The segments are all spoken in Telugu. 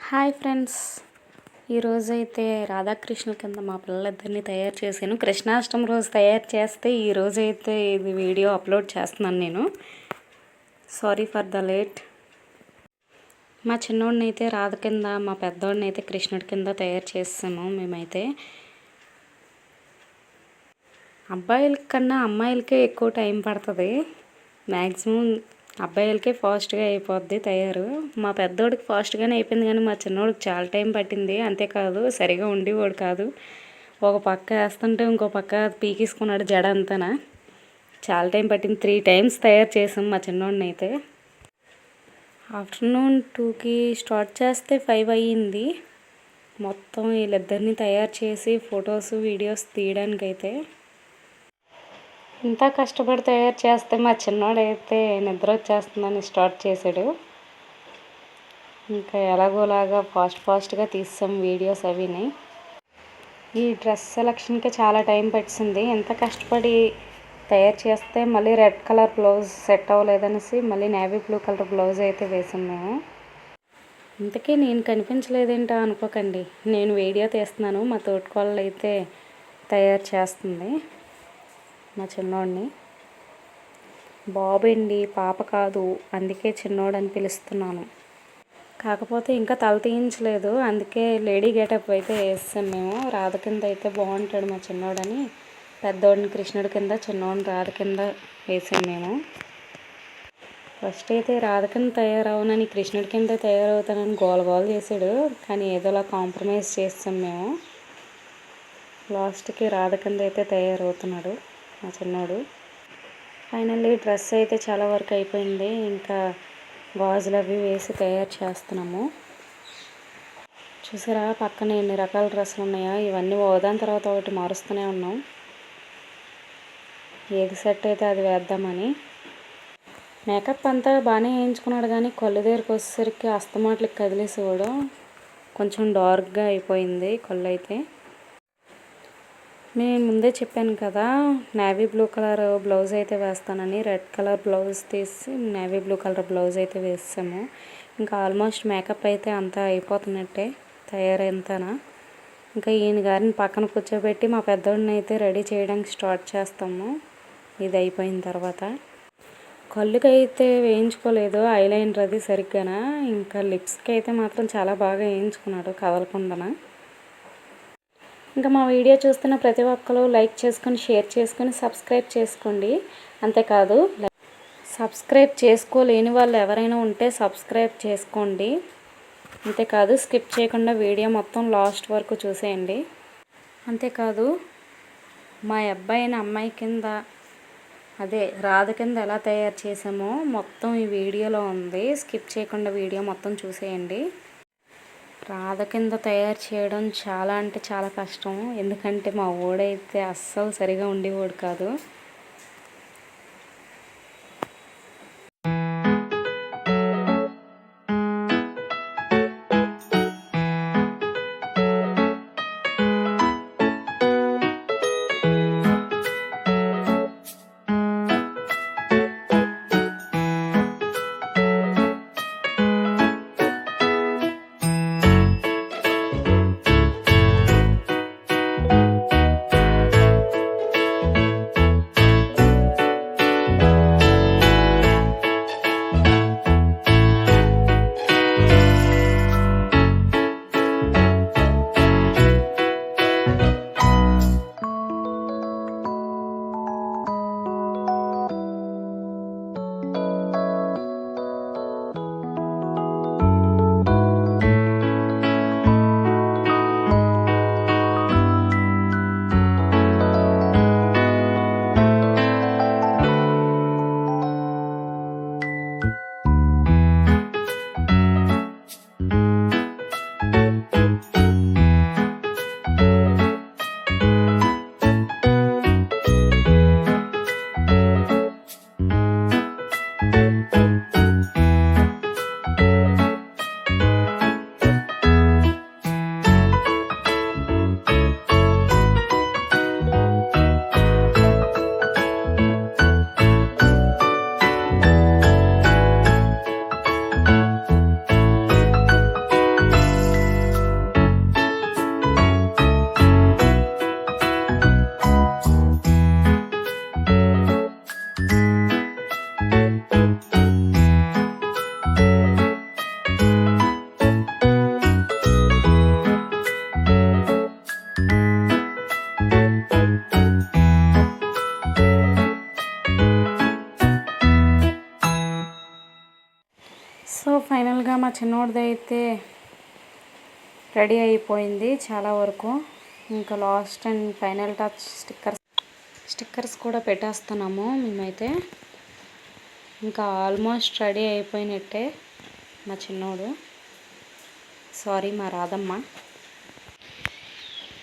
హాయ్ ఫ్రెండ్స్, ఈరోజైతే రాధాకృష్ణ కింద మా పిల్లలిద్దరిని తయారు చేశాను. కృష్ణాష్టమి రోజు తయారు చేస్తే ఈరోజైతే ఇది వీడియో అప్లోడ్ చేస్తున్నాను నేను. Sorry for the late. మా చిన్నోడిని అయితే రాధ కింద, మా పెద్దోడిని అయితే కృష్ణుడి కింద తయారు చేసాము మేమైతే. అబ్బాయిల కన్నా అమ్మాయిలకే ఎక్కువ టైం పడుతుంది. మ్యాక్సిమం అబ్బాయిలకే ఫాస్ట్గా అయిపోద్ది తయారు. మా పెద్దోడికి ఫాస్ట్గానే అయిపోయింది, కానీ మా చిన్నోడికి చాలా టైం పట్టింది. అంతేకాదు సరిగా ఉండేవాడు కాదు. ఒక పక్క వేస్తుంటే ఇంకో పక్క పీకేసుకున్నాడు జడ అంతానా. చాలా టైం పట్టింది. 3 times తయారు చేసాం మా చిన్నోడిని అయితే. ఆఫ్టర్నూన్ 2కి స్టార్ట్ చేస్తే 5 అయ్యింది. మొత్తం వీళ్ళిద్దరిని తయారు చేసి ఫొటోస్ వీడియోస్ తీయడానికైతే ఇంత కష్టపడి తయారు చేస్తే మా చిన్నోడైతే నిద్ర వచ్చేస్తుందని స్టార్ట్ చేశాడు. ఇంకా ఎలాగోలాగా ఫాస్ట్గా తీసాం వీడియోస్ అవిని. ఈ డ్రెస్ సెలక్షన్కి చాలా టైం పట్టింది. ఎంత కష్టపడి తయారు చేస్తే మళ్ళీ రెడ్ కలర్ బ్లౌజ్ సెట్ అవ్వలేదనేసి మళ్ళీ నేవీ బ్లూ కలర్ బ్లౌజ్ అయితే వేసాం మేము. ఇంతకీ నేను కనిపించలేదేంటో అనుకోకండి, నేను వీడియో తీస్తున్నాను. మా తోటికోళ్ళు అయితే తయారు చేస్తుంది మా చిన్నోడిని. బాబు అండి, పాప కాదు, అందుకే చిన్నోడని పిలుస్తున్నాను. కాకపోతే ఇంకా తల తీయించలేదు, అందుకే లేడీ గెటప్ అయితే వేస్తాం మేము. రాధ కింద అయితే బాగుంటాడు మా చిన్నోడని పెద్దోడిని కృష్ణుడి కింద, చిన్నోడిని రాధ కింద వేసాం మేము. ఫస్ట్ అయితే రాధ కింద తయారవునని కృష్ణుడి కింద తయారవుతానని గోల చేశాడు, కానీ ఏదోలా కాంప్రమైజ్ చేస్తాం మేము. లాస్ట్కి రాధ కింద అయితే తయారవుతున్నాడు మా చిన్నోడు. ఫైనల్లీ డ్రెస్ అయితే చాలా వరకు అయిపోయింది. ఇంకా గాజులు అవి వేసి తయారు చేస్తున్నాము. చూసారా పక్కన ఎన్ని రకాల డ్రెస్సులు ఉన్నాయో. ఇవన్నీ ఒకదాని తర్వాత ఒకటి మారుస్తూనే ఉన్నాం, ఏది సెట్ అయితే అది వేద్దామని. మేకప్ అంతా బాగానే వేయించుకున్నాడు, కానీ కళ్ళు దగ్గరికి వచ్చేసరికి అస్తమాట్లకి కదిలేసేవాడు. కొంచెం డార్క్గా అయిపోయింది కళ్ళు అయితే. నేను ముందే చెప్పాను కదా, నేవీ బ్లూ కలర్ బ్లౌజ్ అయితే వేస్తానని. రెడ్ కలర్ బ్లౌజ్ తీసి నేవీ బ్లూ కలర్ బ్లౌజ్ అయితే వేసాము. ఇంకా ఆల్మోస్ట్ మేకప్ అయితే అంతా అయిపోతున్నట్టే తయారైంతనా. ఇంకా ఈయన గారిని పక్కన కూర్చోబెట్టి మా పెద్దోడిని అయితే రెడీ చేయడానికి స్టార్ట్ చేస్తాము. ఇది అయిపోయిన తర్వాత కళ్ళుకి అయితే వేయించుకోలేదు ఐలైనర్ అది సరిగ్గానా. ఇంకా లిప్స్కి అయితే మాత్రం చాలా బాగా వేయించుకున్నాడు కదలకుండా. ఇంకా మా వీడియో చూస్తున్న ప్రతి ఒక్కరు లైక్ చేసుకొని, షేర్ చేసుకొని, సబ్స్క్రైబ్ చేసుకోండి. అంతేకాదు సబ్స్క్రైబ్ చేసుకోలేని వాళ్ళు ఎవరైనా ఉంటే సబ్స్క్రైబ్ చేసుకోండి. అంతేకాదు స్కిప్ చేయకుండా వీడియో మొత్తం లాస్ట్ వరకు చూసేయండి. అంతేకాదు మా అబ్బాయిని అమ్మాయి కింద, అదే రాధ కింద ఎలా తయారు చేసామో మొత్తం ఈ వీడియోలో ఉంది. స్కిప్ చేయకుండా వీడియో మొత్తం చూసేయండి. రాధ కింద తయారు చేయడం చాలా అంటే చాలా కష్టం, ఎందుకంటే మా ఓడైతే అస్సలు సరిగా ఉండేవాడు కాదు. మా చిన్నోడిది అయితే రెడీ అయిపోయింది చాలా వరకు. ఇంకా last and final touch stickers కూడా పెట్టేస్తున్నాము మేమైతే. ఇంకా ఆల్మోస్ట్ రెడీ అయిపోయినట్టే మా చిన్నోడు, సారీ మా రాధమ్మ.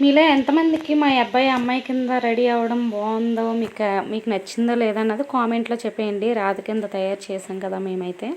మీలో ఎంతమందికి మా అబ్బాయి అమ్మాయి కింద రెడీ అవ్వడం బాగుందో, మీకు నచ్చిందో లేదన్నది కామెంట్లో చెప్పేయండి. రాధ కింద తయారు చేసాం కదా మేమైతే.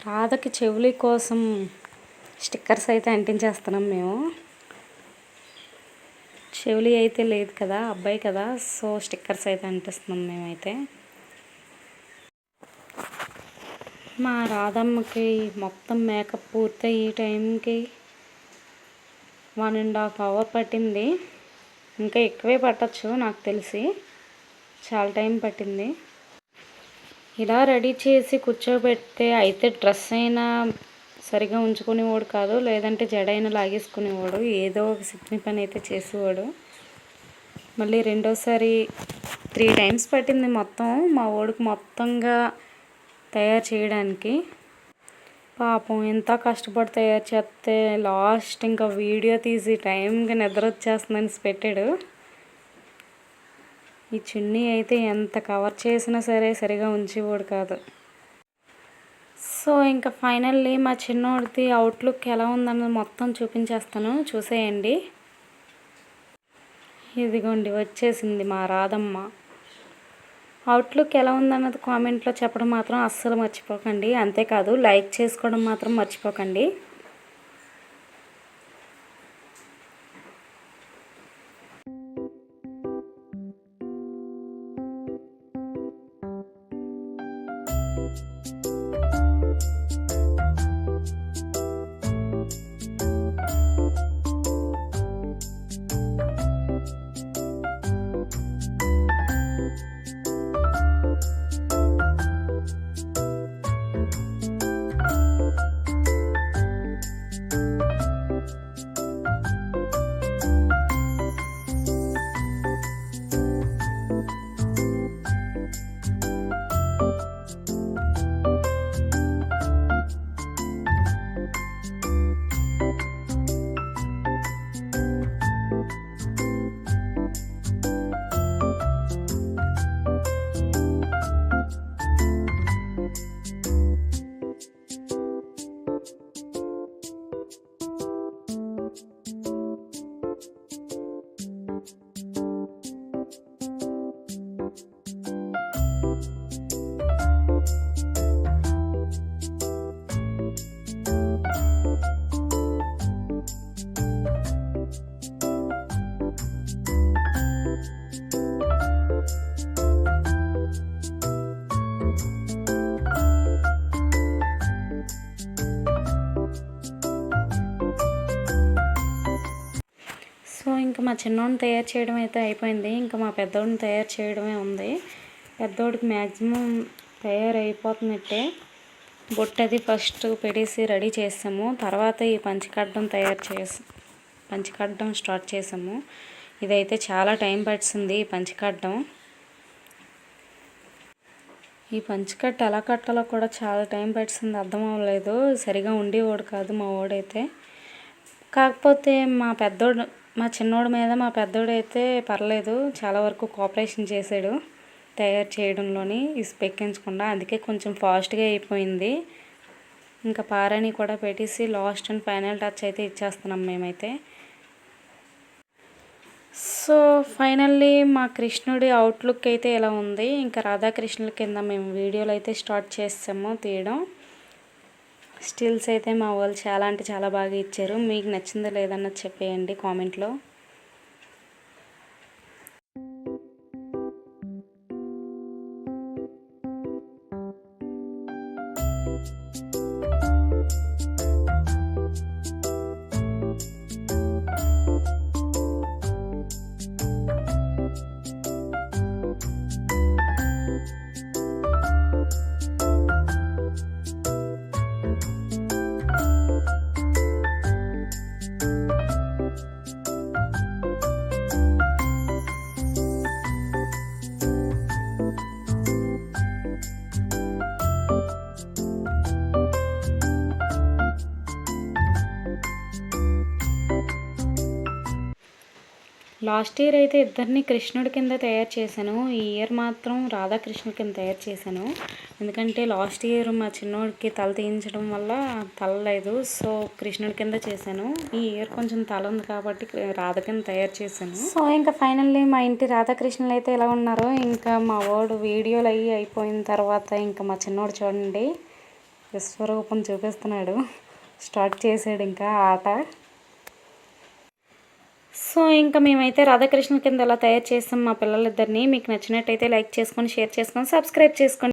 రాధకి చెవులి కోసం స్టిక్కర్స్ అయితే అంటించేస్తున్నాం మేము. చెవులి అయితే లేదు కదా, అబ్బాయి కదా, సో స్టిక్కర్స్ అయితే అంటిస్తున్నాం మేమైతే. మా రాధమ్మకి మొత్తం మేకప్ పూర్తయి ఈ టైంకి 1.5 hour పట్టింది. ఇంకా ఎక్కువే పట్టచ్చు నాకు తెలిసి, చాలా టైం పట్టింది. ఇలా రెడీ చేసి కూర్చోబెడితే అయితే డ్రెస్ అయినా సరిగా ఉంచుకునేవాడు కాదు, లేదంటే జడైనా లాగేసుకునేవాడు. ఏదో ఒక సిగ్ని పని అయితే చేసేవాడు. మళ్ళీ రెండోసారి 3 times పట్టింది మొత్తం మా వాడికి మొత్తంగా తయారు చేయడానికి. పాపం ఎంత కష్టపడి తయారు చేస్తే లాస్ట్ ఇంకా వీడియో తీసి టైంకి నిద్ర వచ్చేస్తుందని పెట్టాడు. ఈ చున్నీ అయితే ఎంత కవర్ చేసినా సరే సరిగా ఉంచేవాడు కాదు. సో ఇంకా ఫైనల్లీ మా చిన్నోడిది అవుట్లుక్ ఎలా ఉందన్నది మొత్తం చూపించేస్తాను, చూసేయండి. ఇదిగోండి వచ్చేసింది మా రాధమ్మ. అవుట్లుక్ ఎలా ఉందన్నది కామెంట్లో చెప్పడం మాత్రం అస్సలు మర్చిపోకండి. అంతేకాదు లైక్ చేసుకోవడం మాత్రం మర్చిపోకండి. సో ఇంకా మా చిన్నోడిని తయారు చేయడం అయితే అయిపోయింది. ఇంకా మా పెద్దోడిని తయారు చేయడమే ఉంది. పెద్దోడికి మ్యాక్సిమం తయారైపోతున్నట్టే. బొట్టది ఫస్ట్ పెట్టేసి రెడీ చేసాము. తర్వాత ఈ పంచికట్టడం స్టార్ట్ చేసాము. ఇదైతే చాలా టైం పట్టింది ఈ పంచికట్టడం. ఈ పంచికట్ట ఎలా కట్టాలో కూడా చాలా టైం పట్టింది, అర్థం అవ్వలేదు. సరిగా ఉండేవాడు కాదు మా వాడైతే. కాకపోతే మా చిన్నోడి మీద మా పెద్దోడైతే పర్లేదు, చాలా వరకు కోఆపరేషన్ చేశాడు తయారు చేయడంలోని ఇసుపెక్కించకుండా. అందుకే కొంచెం ఫాస్ట్గా అయిపోయింది. ఇంకా పారాని కూడా పెట్టేసి లాస్ట్ అండ్ ఫైనల్ టచ్ అయితే ఇచ్చేస్తున్నాం మేమైతే. సో ఫైనల్లీ మా కృష్ణుడి అవుట్లుక్ అయితే ఇలా ఉంది. ఇంకా రాధాకృష్ణుల కింద మేము వీడియోలు అయితే స్టార్ట్ చేసాము తీయడం. స్టిల్స్ అయితే మా వాళ్ళు చాలా అంటే చాలా బాగా ఇచ్చారు. మీకు నచ్చిందో లేదన్నది చెప్పేయండి కామెంట్లో. లాస్ట్ ఇయర్ అయితే ఇద్దరిని కృష్ణుడి కింద తయారు చేశాను. ఈ ఇయర్ మాత్రం రాధాకృష్ణుడి కింద తయారు చేశాను. ఎందుకంటే లాస్ట్ ఇయర్ మా చిన్నోడికి తల తీయించడం వల్ల తల లేదు. సో కృష్ణుడి కింద చేశాను. ఈ ఇయర్ కొంచెం తల ఉంది కాబట్టి రాధ కింద తయారు చేశాను. సో ఇంకా ఫైనల్లీ మా ఇంటి రాధాకృష్ణులు అయితే ఎలా ఉన్నారో, ఇంకా మా వాడు వీడియోలు అయిపోయిన తర్వాత ఇంకా మా చిన్నోడు చూడండి విశ్వరూపం చూపిస్తున్నాడు. స్టార్ట్ చేసాడు ఇంకా ఆట. సో ఇంకా మేమైతే రాధాకృష్ణ కింద అలా తయారు చేస్తాం మా పిల్లలిద్దరిని. మీకు నచ్చినట్టయితే లైక్ చేసుకొని, షేర్ చేసుకొని, సబ్స్క్రైబ్ చేసుకోండి.